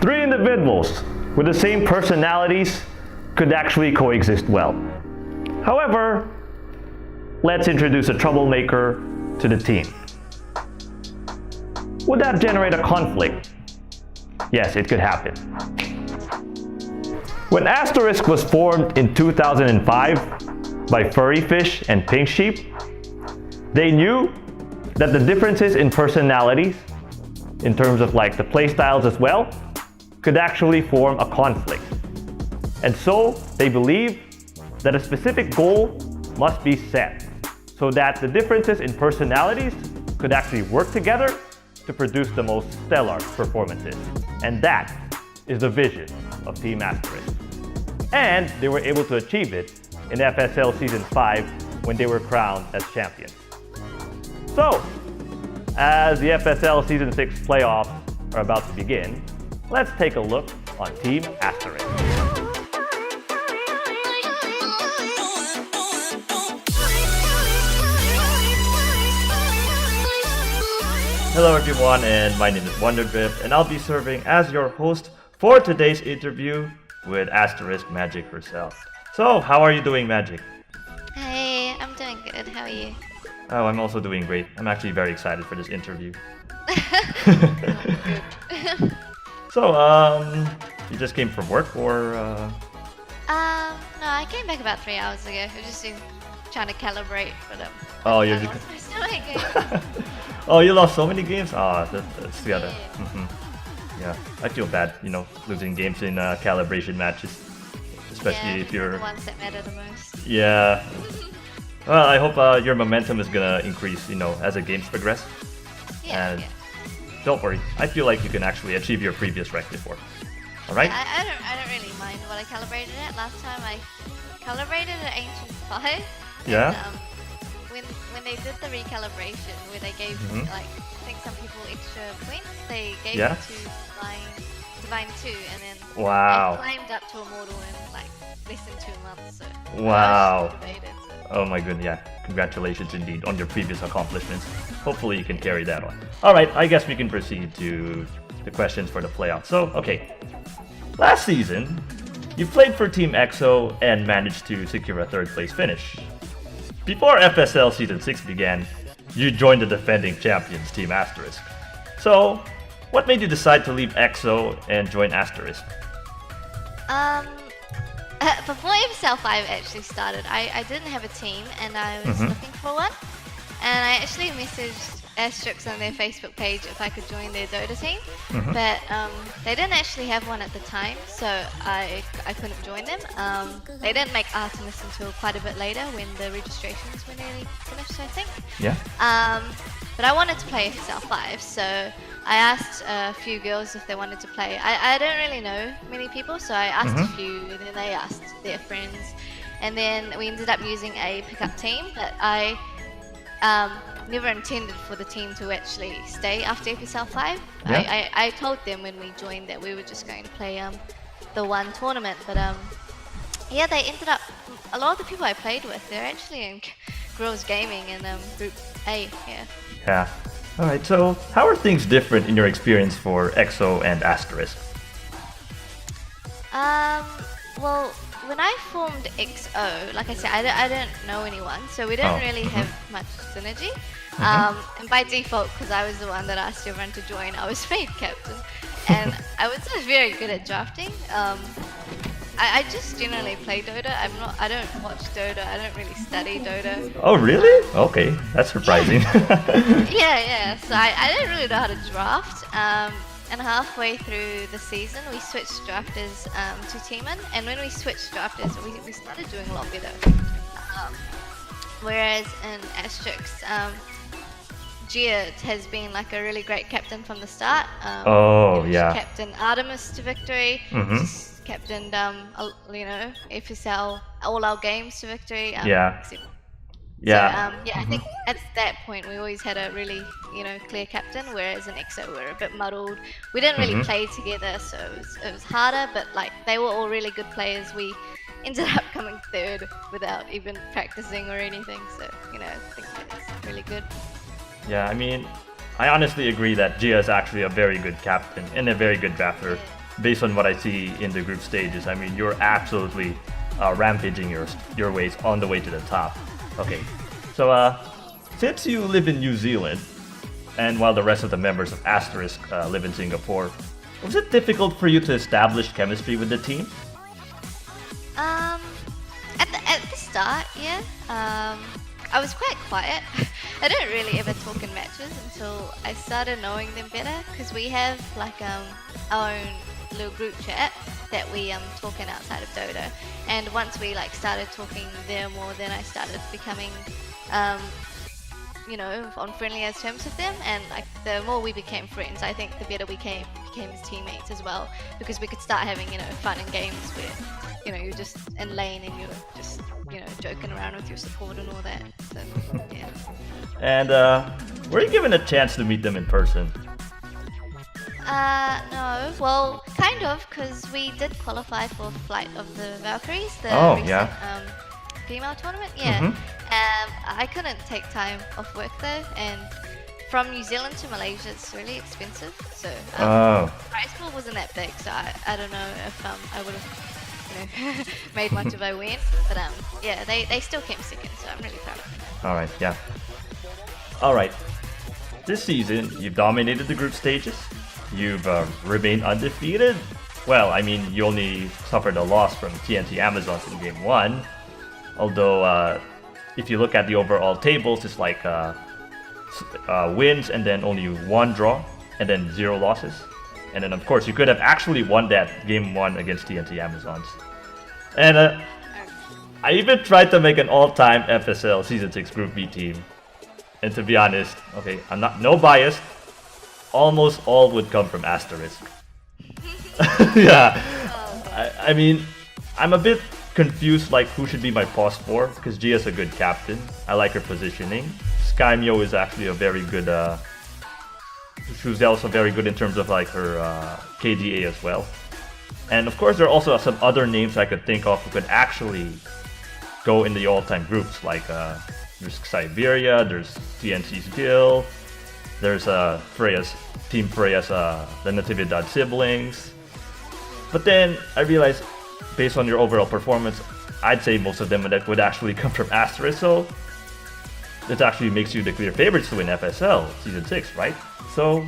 three individuals with the same personalities could actually coexist well. However, let's introduce a troublemaker to the team. Would that generate a conflict? Yes, it could happen. When Asterisk was formed in 2005 by Furry Fish and Pink Sheep, they knew that the differences in personalities, in terms of like the playstyles as well, could actually form a conflict. And so they believed that a specific goal must be set so that the differences in personalities could actually work together to produce the most stellar performances. And that is the vision of Team Asterisk. And they were able to achieve it in FSL Season 5 when they were crowned as champions. So, as the FSL Season 6 playoffs are about to begin, let's take a look on Team Asterisk. Hello everyone, and my name is Wonderdrift, and I'll be serving as your host for today's interview with Asterisk Magic herself. So, how are you doing, Magic? Hey, I'm doing good. How are you? Oh, I'm also doing great. I'm actually very excited for this interview. So, you just came from work, or? No, I came back about 3 hours ago. I was just trying to calibrate for them. Oh, you're I just. lost my stomach. Oh, you lost so many games? Ah, that's the other. Yeah. Yeah, I feel bad, losing games in calibration matches, especially if you're. The ones that matter the most. Yeah. Well, I hope your momentum is gonna increase, as the games progress. Yeah. And don't worry, I feel like you can actually achieve your previous rec before. All right? Yeah, I don't really mind what I calibrated at. Last time I calibrated at Ancient 5. Yeah. And, when they did the recalibration, where they gave I think some people extra points, they gave it to Divine 2, and then wow. I climbed up to Immortal in like less than 2 months. So wow. I was motivated, so. Oh my goodness, yeah. Congratulations indeed on your previous accomplishments. Hopefully you can carry that on. Alright, I guess we can proceed to the questions for the playoffs. So, okay. Last season, you played for Team EXO and managed to secure a third place finish. Before FSL Season 6 began, you joined the defending champions, Team Asterisk. So, what made you decide to leave EXO and join Asterisk? Before FSL 5 actually started, I didn't have a team, and I was looking for one. And I actually messaged Asterisk on their Facebook page if I could join their Dota team, but they didn't actually have one at the time, so I couldn't join them. They didn't make Artemis until quite a bit later when the registrations were nearly finished, I think. Yeah. But I wanted to play FSL 5, so I asked a few girls if they wanted to play. I don't really know many people, so I asked a few, and then they asked their friends. And then we ended up using a pickup team, but I never intended for the team to actually stay after FSL 5. Yeah. I told them when we joined that we were just going to play the one tournament, but yeah, they ended up, a lot of the people I played with, they're actually in Girls Gaming in Group A, yeah. Yeah. Alright, so how are things different in your experience for EXO and Asterisk? Well, when I formed XO, like I said, I don't know anyone, so we don't really have much synergy. And by default, because I was the one that asked everyone to join, I was made captain. And I was just very good at drafting. I just generally play Dota. I don't watch Dota. I don't really study Dota. Oh, really? Okay, that's surprising. Yeah. So I didn't really know how to draft. And halfway through the season, we switched drafters to Teeman. And when we switched drafters, we started doing a lot better. Whereas in Asterisk, Gia has been like a really great captain from the start. She captained Artemis to victory. She's captained, FSL all our games to victory. So, I think at that point we always had a really, clear captain, whereas in EXO we're a bit muddled. We didn't really play together, so it was harder, but like they were all really good players. We ended up coming third without even practicing or anything, so, I think that's really good. Yeah, I mean, I honestly agree that Gia is actually a very good captain and a very good drafter. based on what I see in the group stages, I mean, you're absolutely rampaging your ways on the way to the top. Okay, so since you live in New Zealand, and while the rest of the members of Asterisk live in Singapore, was it difficult for you to establish chemistry with the team? At the start, yeah. I was quite quiet. I didn't really ever talk in matches until I started knowing them better, because we have like our own little group chat that we talk in outside of Dota. And once we like started talking there more, then I started becoming on friendlier terms with them, and like the more we became friends, I think the better we became as teammates as well, because we could start having fun in games where you're just in lane and you're just joking around with your support and all that. So yeah. And were you given a chance to meet them in person? No. Well, kind of, because we did qualify for Flight of the Valkyries, the recent female tournament. Yeah. I couldn't take time off work though, and from New Zealand to Malaysia it's really expensive. So prize pool wasn't that big, so I don't know if I would have made much if I went. But yeah, they still came second, so I'm really proud of them. All right, yeah. All right. This season, you've dominated the group stages. You've remained undefeated. Well, I mean, you only suffered a loss from TNT Amazons in Game 1. Although, if you look at the overall tables, it's like wins and then only 1 draw and then 0 losses. And then, of course, you could have actually won that Game 1 against TNT Amazons. And I even tried to make an all-time FSL Season 6 Group B team. And to be honest, okay, I'm no bias, almost all would come from Asterisk. Yeah, I mean, I'm a bit confused like who should be my pos 4, because Gia's a good captain. I like her positioning. Skymio is actually a very good, she's also very good in terms of like her KDA as well. And of course there are also some other names I could think of who could actually go in the all-time groups, like there's Siberia, there's TNC's Gil, there's Team Freya's the Natividad siblings. But then I realized, based on your overall performance, I'd say most of them would actually come from Asterisk, so this actually makes you the clear favorites to win FSL Season 6, right? So,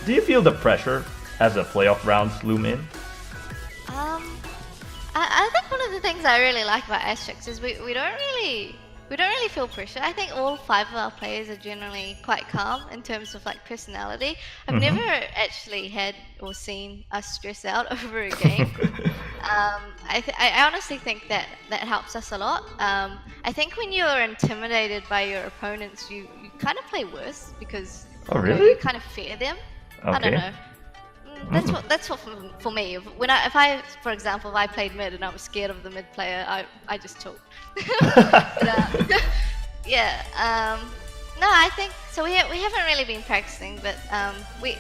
do you feel the pressure as the playoff rounds loom in? I think one of the things I really like about Asterisk is we don't really feel pressure. I think all 5 of our players are generally quite calm in terms of like personality. I've never actually had or seen us stress out over a game. I honestly think that helps us a lot. I think when you're intimidated by your opponents, you kind of play worse because you kind of fear them. Okay. I don't know. That's what for me. If I, for example, if I played mid and I was scared of the mid player, I just talked. Yeah. No, I think so. We haven't really been practicing, but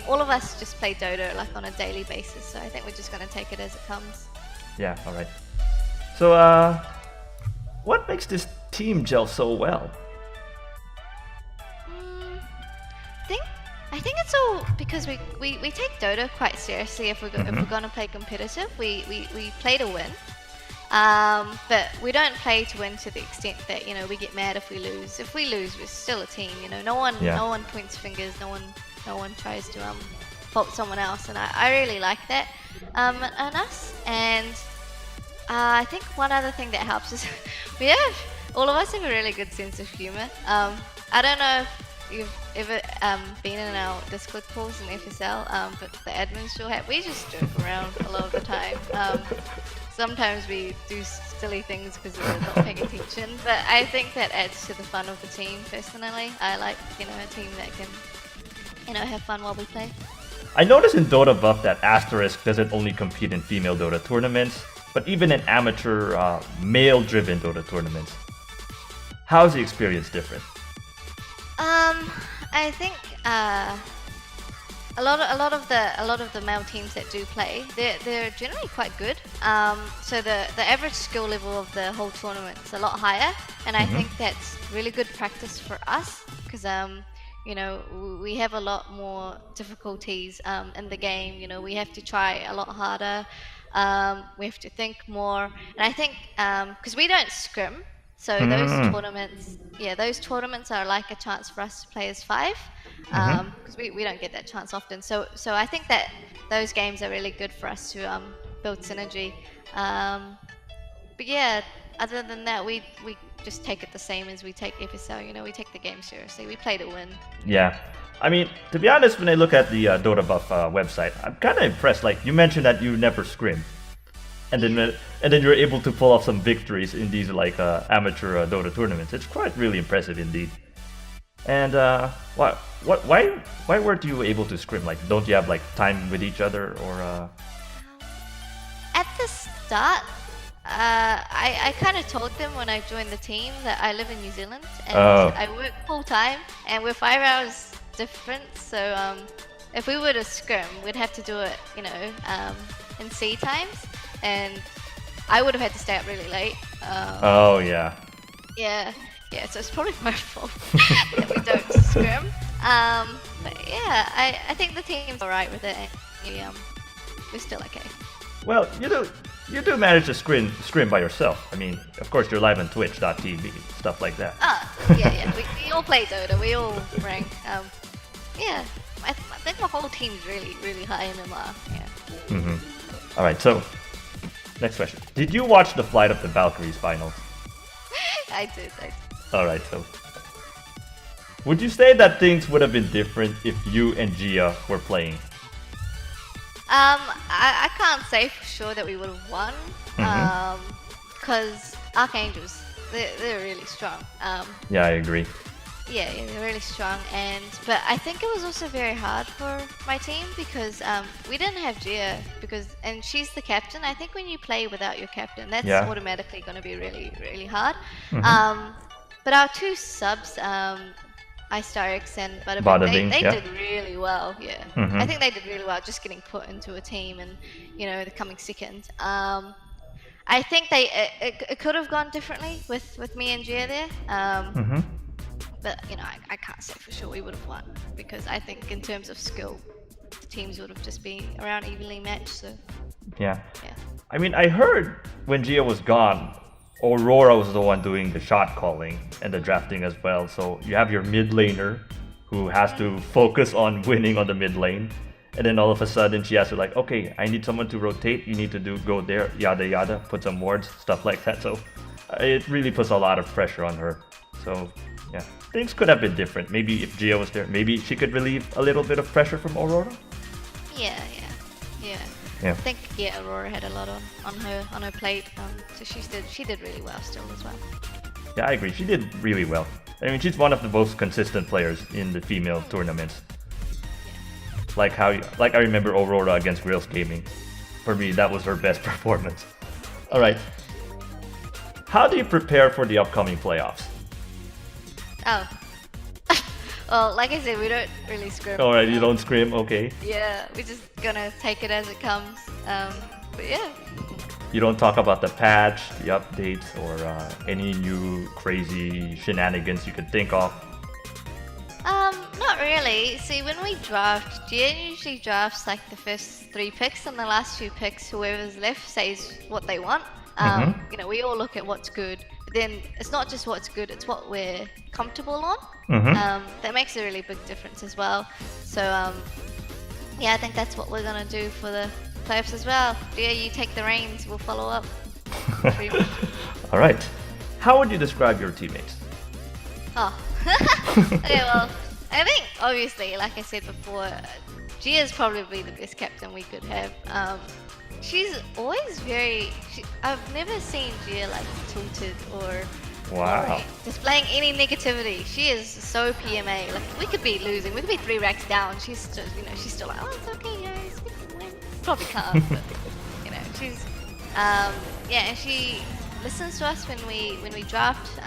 all of us just play Dota like on a daily basis. So I think we're just gonna take it as it comes. Yeah. All right. So, what makes this team gel so well? I think it's all because we take Dota quite seriously. If we're gonna play competitive, we play to win. But we don't play to win to the extent that we get mad if we lose. If we lose, we're still a team. No one points fingers. No one tries to fault someone else, and I really like that on us. And I think one other thing that helps is all of us have a really good sense of humor. I don't know if you've ever been in our Discord calls in FSL, but the admins sure have. We just joke around a lot of the time. Sometimes we do silly things because we're not paying attention, but I think that adds to the fun of the team. Personally, I like a team that can have fun while we play. I noticed in Dota Buff that Asterisk doesn't only compete in female Dota tournaments, but even in amateur male-driven Dota tournaments. How is the experience different? I think a lot of the male teams that do play, they're generally quite good. So the average skill level of the whole tournament is a lot higher, and I think that's really good practice for us because You know, we have a lot more difficulties in the game. You know, we have to try a lot harder. We have to think more, and I think because we don't scrim, so those tournaments are like a chance for us to play as five, because we don't get that chance often. So I think that those games are really good for us to build synergy. But yeah, other than that, we just take it the same as we take FSL. You know, we take the game seriously. We play to win. Yeah. I mean, to be honest, when I look at the Dota Buff website, I'm kind of impressed. Like, you mentioned that you never scrim. And then you're able to pull off some victories in these like amateur Dota tournaments. It's quite really impressive indeed. And why weren't you able to scrim? Like, don't you have like time with each other or? At the start, I kind of told them when I joined the team that I live in New Zealand and I work full time, and we're 5 hours different. So if we were to scrim, we'd have to do it, you know, in sea times, and I would have had to stay up really late. Oh yeah. Yeah. So it's probably my fault that we don't scrim. But yeah, I think the team's alright with it. And, we're still okay. Well, you do manage to scrim by yourself. I mean, of course, you're live on Twitch.tv, stuff like that. Yeah. We all play Dota. We all rank. Yeah, I think my whole team's really, really high MMR. Yeah. All right. So, next question: did you watch the Flight of the Valkyries finals? I did. All right. So, would you say that things would have been different if you and Gia were playing? I can't say for sure that we would have won, because Archangels, they're really strong. Yeah, I agree. Yeah, they're really strong, but I think it was also very hard for my team because we didn't have Gia and she's the captain. I think when you play without your captain, that's automatically going to be really, really hard. But our two subs, Asterisk and Butterbean, they did really well. Yeah, I think they did really well just getting put into a team and, you know, they're coming second. I think it could have gone differently with me and Gia there. But, you know, I can't say for sure we would have won because I think in terms of skill, the teams would have just been around evenly matched. So yeah. I mean, I heard when Gia was gone, Aurora was the one doing the shot calling and the drafting as well. So you have your mid laner who has to focus on winning on the mid lane. And then all of a sudden she has to like, okay, I need someone to rotate. You need to go there, yada yada, put some wards, stuff like that. So it really puts a lot of pressure on her. So yeah, things could have been different. Maybe if Gia was there, maybe she could relieve a little bit of pressure from Aurora. Yeah. I think Aurora had a lot on her plate, so she did really well still as well. Yeah, I agree. She did really well. I mean, she's one of the most consistent players in the female tournaments. Yeah. Like I remember Aurora against Grails Gaming. For me, that was her best performance. All right. How do you prepare for the upcoming playoffs? Oh. Well, like I said, we don't really scrim. Alright, you don't scrim, okay. Yeah, we're just gonna take it as it comes. But yeah. You don't talk about the patch, the updates, or any new crazy shenanigans you could think of? Not really. See, when we draft, Jen usually drafts like the first 3 picks, and the last 2 picks, whoever's left says what they want. You know, we all look at what's good, but then it's not just what's good, it's what we're comfortable on. That makes a really big difference as well. So yeah, I think that's what we're gonna do for the playoffs as well. Yeah, you take the reins, we'll follow up. All right. How would you describe your teammates? Okay, well, I think obviously, like I said before, Gia's probably the best captain we could have. She's always I've never seen Gia like tilted or displaying any negativity. She is so PMA. Like, we could be losing, we could be 3 racks down. She's still like, oh, it's okay, guys, we can win. Probably can't, but you know, she's and she listens to us when we draft.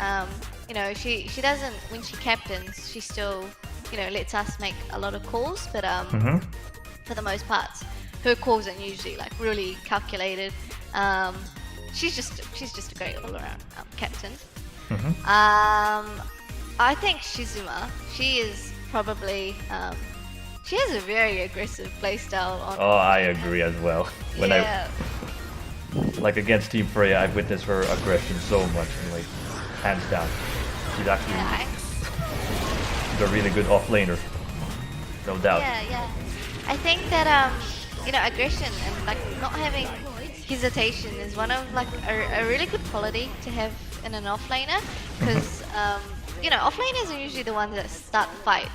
You know, she doesn't, when she captains, she still, you know, lets us make a lot of calls, but for the most part, her calls are usually like really calculated. She's just a great all-around captain. I think Shizuma, she is probably. She has a very aggressive playstyle on. Oh, I agree as well. When like against Team Freya, I've witnessed her aggression so much, and like hands down, she's actually she's a really good offlaner, no doubt. Yeah. I think that aggression and like not having hesitation is one of like a really good quality to have in an offlaner, because offlaners are usually the ones that start the fight.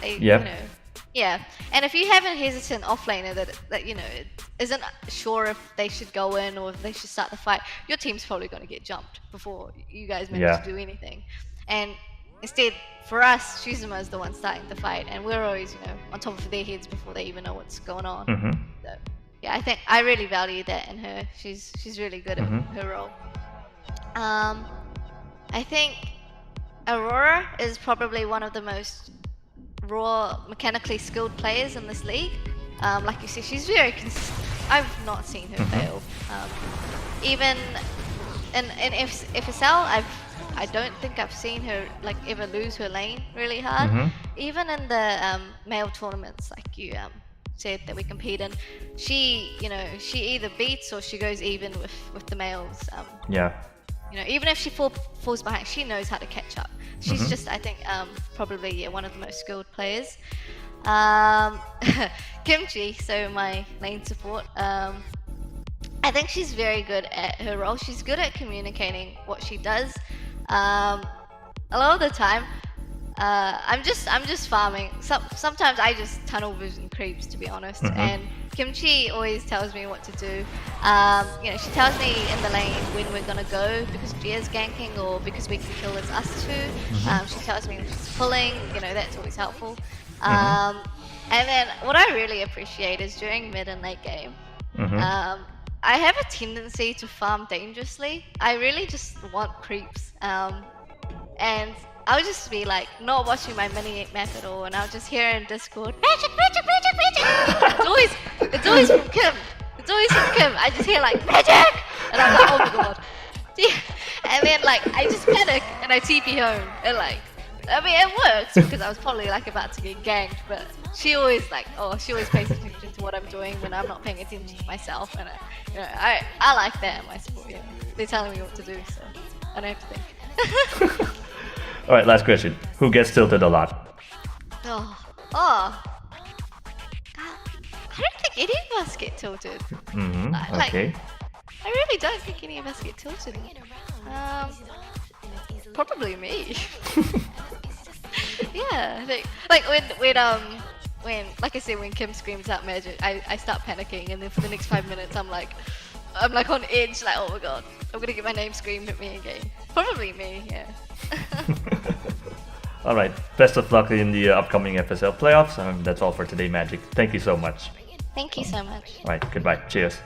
Yeah, and if you have a hesitant offlaner that isn't sure if they should go in or if they should start the fight, your team's probably going to get jumped before you guys manage to do anything. And instead, for us, Shizuma is the one starting the fight, and we're always on top of their heads before they even know what's going on. So, yeah, I think I really value that in her. She's really good at her role. I think Aurora is probably one of the most raw, mechanically skilled players in this league. Like you said, she's very I've not seen her fail. Even in FSL, I don't think I've seen her like ever lose her lane really hard. Even in the male tournaments, like you said that we compete in, she either beats or she goes even with the males. Even if she falls behind, she knows how to catch up. She's just, I think, probably one of the most skilled players. Kimchi, so my lane support, I think she's very good at her role. She's good at communicating what she does. A lot of the time, I'm just farming. Sometimes I just tunnel vision creeps, to be honest. And Kimchi always tells me what to do. She tells me in the lane when we're gonna go because Gia's ganking or because we can kill as us two. She tells me when she's pulling. That's always helpful. And then what I really appreciate is during mid and late game. I have a tendency to farm dangerously. I really just want creeps. And I'll just be like not watching my mini map at all, and I'll just hear in Discord, magic. It's always from Kim. I just hear like magic, and I'm like, oh my god. And then like I just panic and I TP home, and like it works because I was probably like about to get ganked, but she always pays attention to what I'm doing when I'm not paying attention to myself, and I like that in my support. They're telling me what to do, so I don't have to think. All right, last question. Who gets tilted a lot? I don't think any of us get tilted. Okay. I really don't think any of us get tilted. Probably me. Yeah, I think, like when like I said, when Kim screams out magic, I start panicking, and then for the next 5 minutes I'm like on edge, like, oh my god, I'm gonna get my name screamed at me again. Probably me, yeah. All right, best of luck in the upcoming FSL playoffs. That's all for today, Magic. Thank you so much. Thank you so much. All right, goodbye. Cheers.